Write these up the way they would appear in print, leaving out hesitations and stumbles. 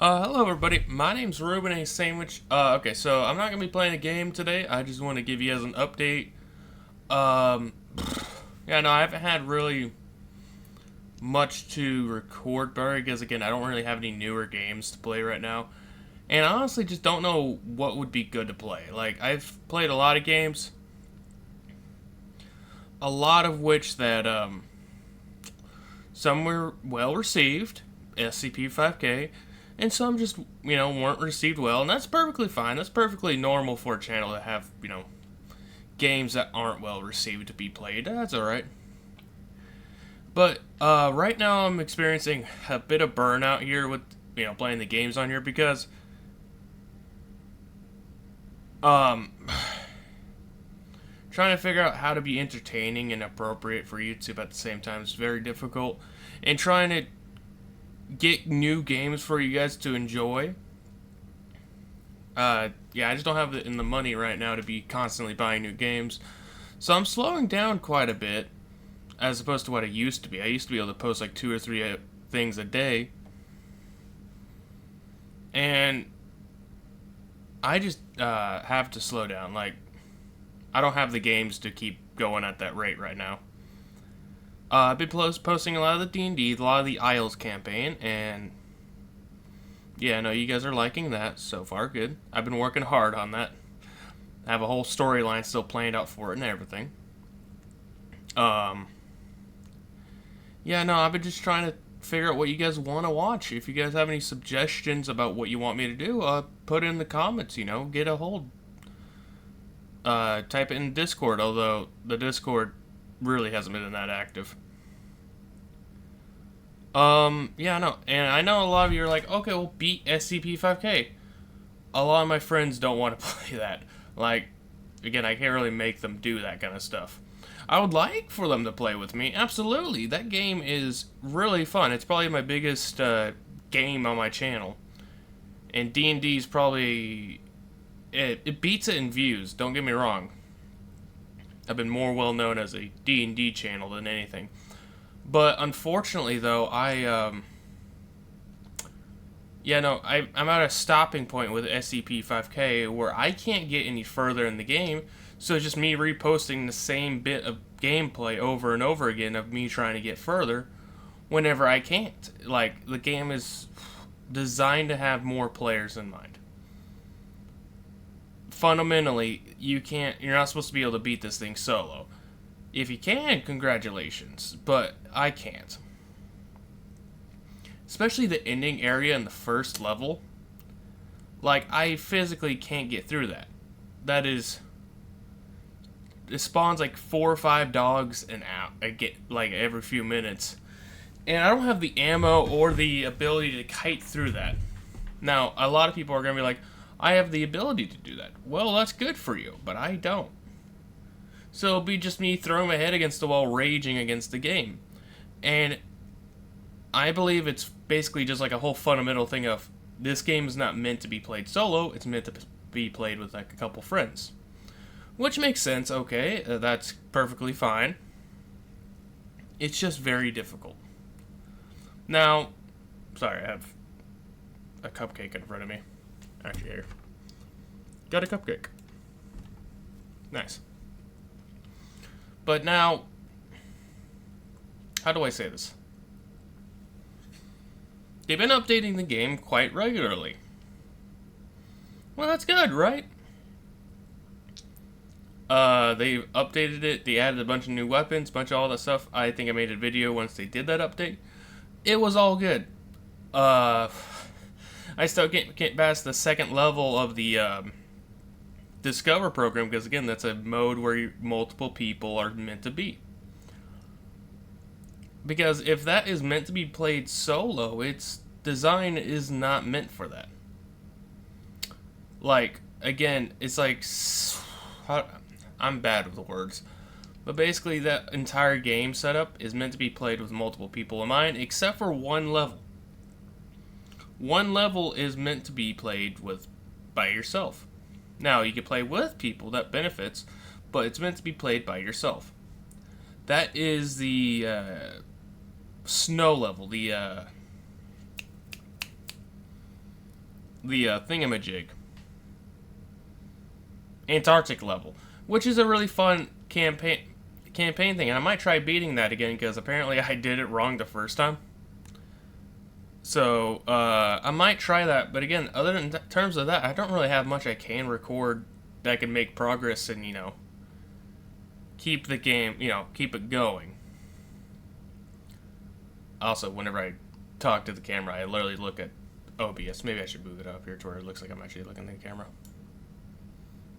Hello everybody, my name's Ruben A. Sandwich. Okay, so I'm not going to be playing a game today, I just want to give you guys an update. Um, yeah, no, I haven't had really much to record because again, I don't really have any newer games to play right now. And I honestly just don't know what would be good to play. Like, I've played a lot of games, a lot of which that, some were well received, SCP-5K, and some just, weren't received well, and that's perfectly fine. That's perfectly normal for a channel to have, games that aren't well received to be played. That's alright. But, right now I'm experiencing a bit of burnout here with, playing the games on here because, um, trying to figure out how to be entertaining and appropriate for YouTube at the same time is very difficult. And trying to get new games for you guys to enjoy. Yeah, I just don't have the money right now to be constantly buying new games. So I'm slowing down quite a bit as opposed to what I used to be. I used to be able to post like 2 or 3 things a day. And I just have to slow down. Like, I don't have the games to keep going at that rate right now. I've been posting a lot of the D&D, a lot of the Isles campaign, and yeah, no, you guys are liking that so far. Good. I've been working hard on that. I have a whole storyline still planned out for it and everything. Yeah, no, I've been just trying to figure out what you guys want to watch. If you guys have any suggestions about what you want me to do, put it in the comments, get a hold. Type it in Discord, although the Discord really hasn't been that active. Yeah, no, and I know a lot of you are like, okay, well, beat SCP-5K. A lot of my friends don't want to play that. Like, again, I can't really make them do that kind of stuff. I would like for them to play with me, absolutely. That game is really fun. It's probably my biggest game on my channel. And D&D is probably... It beats it in views, don't get me wrong. I've been more well known as a D&D channel than anything. But unfortunately, though, I'm at a stopping point with SCP-5K where I can't get any further in the game, so it's just me reposting the same bit of gameplay over and over again of me trying to get further whenever I can't. Like, the game is designed to have more players in mind. Fundamentally, you're not supposed to be able to beat this thing solo. If you can, congratulations, but I can't. Especially the ending area in the first level. Like, I physically can't get through that. That is... It spawns like 4 or 5 dogs an hour. I get, like, every few minutes. And I don't have the ammo or the ability to kite through that. Now, a lot of people are going to be like, I have the ability to do that. Well, that's good for you, but I don't. So it'll be just me throwing my head against the wall, raging against the game. And I believe it's basically just like a whole fundamental thing of, this game is not meant to be played solo, it's meant to be played with like a couple friends. Which makes sense, okay, that's perfectly fine. It's just very difficult. Now, sorry, I have a cupcake in front of me. Actually, here. Got a cupcake. Nice. But now, how do I say this? They've been updating the game quite regularly. Well, that's good, right? They've updated it. They added a bunch of new weapons, a bunch of all that stuff. I think I made a video once they did that update. It was all good. I still can't get past the second level of the, Discover program, because again, that's a mode where multiple people are meant to be. Because if that is meant to be played solo, its design is not meant for that. Like, again, it's like, I'm bad with the words, but basically that entire game setup is meant to be played with multiple people in mind, except for one level. One level is meant to be played by yourself. Now, you can play with people, that benefits, but it's meant to be played by yourself. That is the snow level, the the thingamajig. Antarctic level, which is a really fun campaign thing, and I might try beating that again because apparently I did it wrong the first time. So I might try that, but again, other than terms of that, I don't really have much I can record that can make progress and keep the game, keep it going. Also, whenever I talk to the camera, I literally look at OBS. Maybe I should move it up here to where it looks like I'm actually looking at the camera.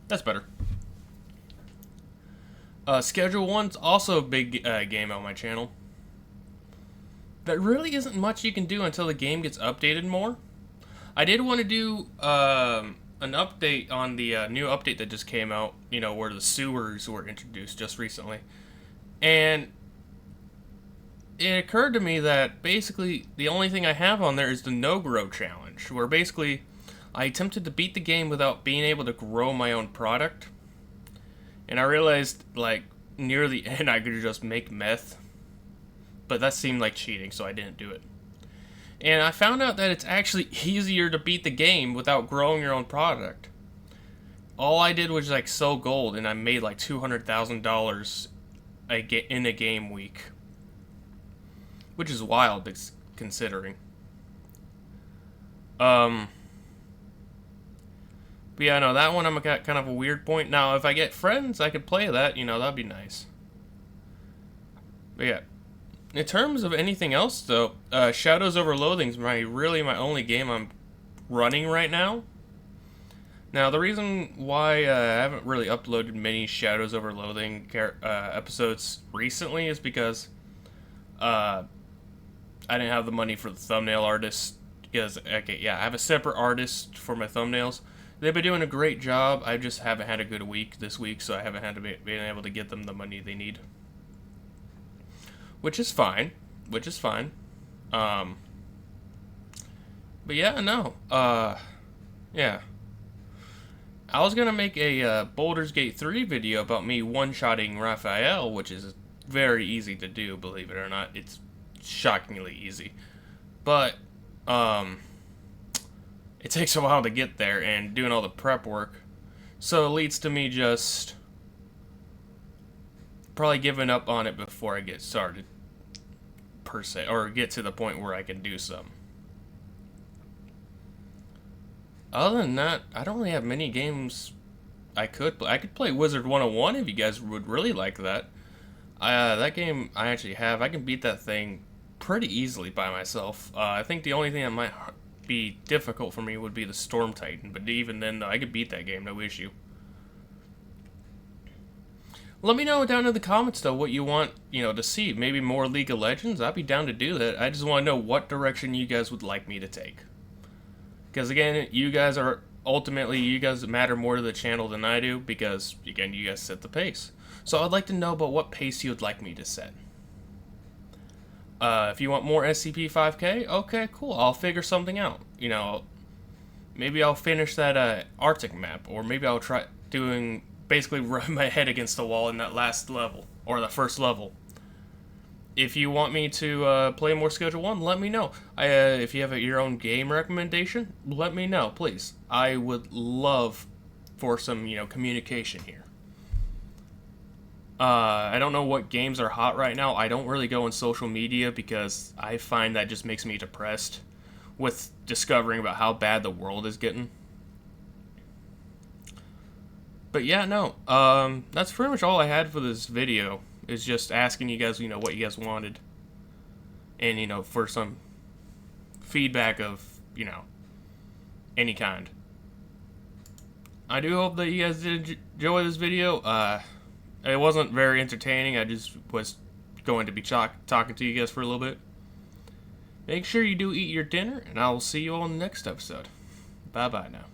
That's better. Schedule 1's also a big game on my channel. There really isn't much you can do until the game gets updated more. I did want to do an update on the new update that just came out, where the sewers were introduced just recently. And it occurred to me that basically the only thing I have on there is the no-grow challenge, where basically I attempted to beat the game without being able to grow my own product. And I realized, like, near the end I could just make meth. But that seemed like cheating, so I didn't do it. And I found out that it's actually easier to beat the game without growing your own product. All I did was, like, sell gold, and I made, like, $200,000 in a game week. Which is wild, considering. But yeah, no, that one I'm at kind of a weird point. Now, if I get friends, I could play that, that'd be nice. But yeah. In terms of anything else, though, Shadows over Loathing is really my only game I'm running right now. Now, the reason why I haven't really uploaded many Shadows over Loathing episodes recently is because I didn't have the money for the thumbnail artist. Because, okay, yeah, I have a separate artist for my thumbnails. They've been doing a great job. I just haven't had a good week this week, so I haven't had to been able to get them the money they need. Which is fine. But yeah, no. Yeah. I was going to make a Baldur's Gate 3 video about me one-shotting Raphael, which is very easy to do, believe it or not. It's shockingly easy. But, it takes a while to get there and doing all the prep work. So it leads to me just probably giving up on it before I get started, per se, or get to the point where I can do some. Other than that, I don't really have many games I could play. I could play Wizard 101 if you guys would really like that. That game I actually have. I can beat that thing pretty easily by myself. I think the only thing that might be difficult for me would be the Storm Titan, but even then, though, I could beat that game, no issue. Let me know down in the comments, though, what you want, to see. Maybe more League of Legends? I'd be down to do that. I just want to know what direction you guys would like me to take. Because, again, you guys matter more to the channel than I do, because, again, you guys set the pace. So I'd like to know about what pace you would like me to set. If you want more SCP-5K, okay, cool, I'll figure something out. Maybe I'll finish that Arctic map, or maybe I'll try basically run my head against the wall in that last level, or the first level. If you want me to play more Schedule 1, let me know. If you have your own game recommendation, let me know, please. I would love for some, communication here. I don't know what games are hot right now. I don't really go on social media because I find that just makes me depressed with discovering about how bad the world is getting. But yeah, no, that's pretty much all I had for this video. Is just asking you guys, what you guys wanted. And, for some feedback of, any kind. I do hope that you guys did enjoy this video. It wasn't very entertaining. I just was going to be talking to you guys for a little bit. Make sure you do eat your dinner, and I will see you all in the next episode. Bye-bye now.